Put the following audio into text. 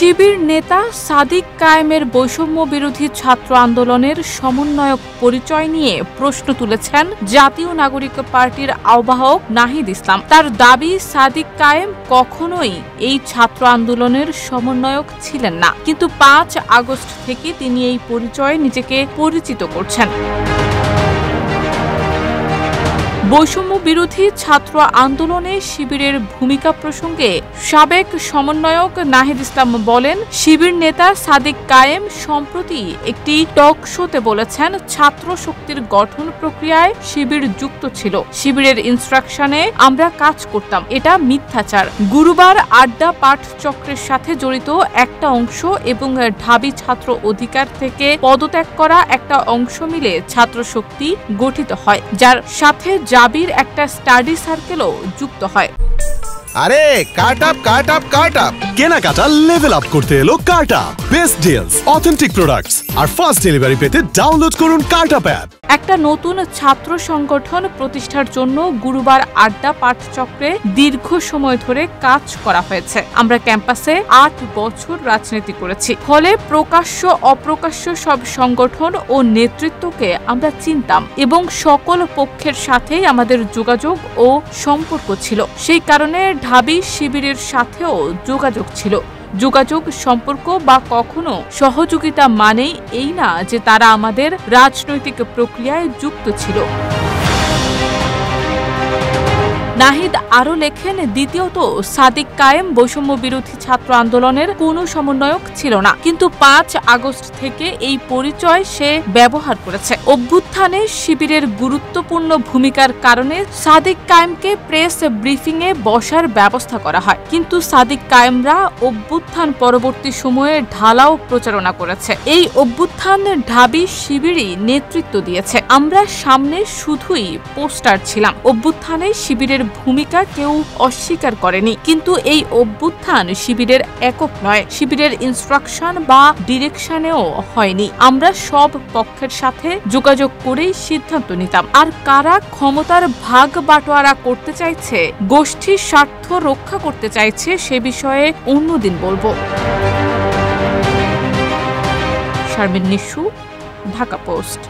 শিবির নেতা সাদিক কায়েমের বৈষম্য বিরোধী ছাত্র আন্দোলনের সমন্বয়ক পরিচয় নিয়ে প্রশ্ন তুলেছেন জাতীয় নাগরিক পার্টির আহ্বায়ক নাহিদ ইসলাম। তার দাবি, সাদিক কায়েম কখনোই এই ছাত্র আন্দোলনের সমন্বয়ক ছিলেন না, কিন্তু ৫ আগস্ট থেকে তিনি এই পরিচয়ে নিজেকে পরিচিত করছেন। বৈষম্য বিরোধী ছাত্র আন্দোলনে শিবিরের ভূমিকা প্রসঙ্গে সাবেক সমন্বয়ক নাহিদ ইসলাম বলেন, শিবির নেতা সাদিক কায়েম সম্প্রতি একটি টক শোতে বলেছেন, ছাত্র শক্তির গঠন প্রক্রিয়ায় শিবির যুক্ত ছিল। শিবিরের ইনস্ট্রাকশনে আমরা কাজ করতাম, এটা মিথ্যাচার। গুরুবার আড্ডা পাঠ চক্রের সাথে জড়িত একটা অংশ এবং ঢাবি ছাত্র অধিকার থেকে পদত্যাগ করা একটা অংশ মিলে ছাত্র শক্তি গঠিত হয়, যার সাথে জাবির একটা স্টাডি সার্কেলও যুক্ত হয়। আরে কাট আপ কেনাকাটা লেভেল আপ করতে এলো cut up. Best deals, authentic products আর ফাস্ট ডেলিভারি পেতে ডাউনলোড করুন কাট আপ অ্যাপ। একটা নতুন ছাত্র সংগঠন প্রতিষ্ঠার জন্য গুরুবার আড্ডা পাঠচক্রে দীর্ঘ সময় ধরে কাজ করা হয়েছে। আমরা ক্যাম্পাসে ৮ বছর রাজনীতি করেছি, ফলে প্রকাশ্য অপ্রকাশ্য সব সংগঠন ও নেতৃত্বকে আমরা চিনতাম এবং সকল পক্ষের সাথেই আমাদের যোগাযোগ ও সম্পর্ক ছিল। সেই কারণে ঢাবি শিবিরের সাথেও যোগাযোগ ছিল। যোগাযোগ, সম্পর্ক বা কখনো সহযোগিতা মানেই এই না যে তারা আমাদের রাজনৈতিক প্রক্রিয়ায় যুক্ত ছিল। নাহিদ আরও লেখেন, দ্বিতীয়ত, সাদিক কায়েম বৈষম্য বিরোধী ছাত্র আন্দোলনের কোনো সমন্বয়ক ছিল না, কিন্তু ৫ আগস্ট থেকে এই পরিচয় সে ব্যবহার করেছে। অভ্যুত্থানে শিবিরের গুরুত্বপূর্ণ ভূমিকার কারণে সাদিক কায়েমকে প্রেস ব্রিফিংয়ে বসার ব্যবস্থা করা হয়, কিন্তু সাদিক কায়েমরা অভ্যুত্থান পরবর্তী সময়ে ঢালাও প্রচারণা করেছে। এই অভ্যুত্থান ঢাবি শিবিরই নেতৃত্ব দিয়েছে। আমরা সামনে শুধুই পোস্টার ছিলাম। অভ্যুত্থানে শিবিরের ভূমিকা কেউ অস্বীকার করেনি, কিন্তু এই অভ্যুত্থান শিবিরের একক নয়, শিবিরের ইনস্ট্রাকশন বা ডিরেকশনেও হয়নি। আমরা সব পক্ষের সাথে যোগাযোগ করেই সিদ্ধান্ত নিতাম। আর কারা ক্ষমতার ভাগ বাটোয়ারা করতে চাইছে, গোষ্ঠীর স্বার্থ রক্ষা করতে চাইছে, সে বিষয়ে অন্যদিন বলবো। শারমিন নিশু, ঢাকা পোস্ট।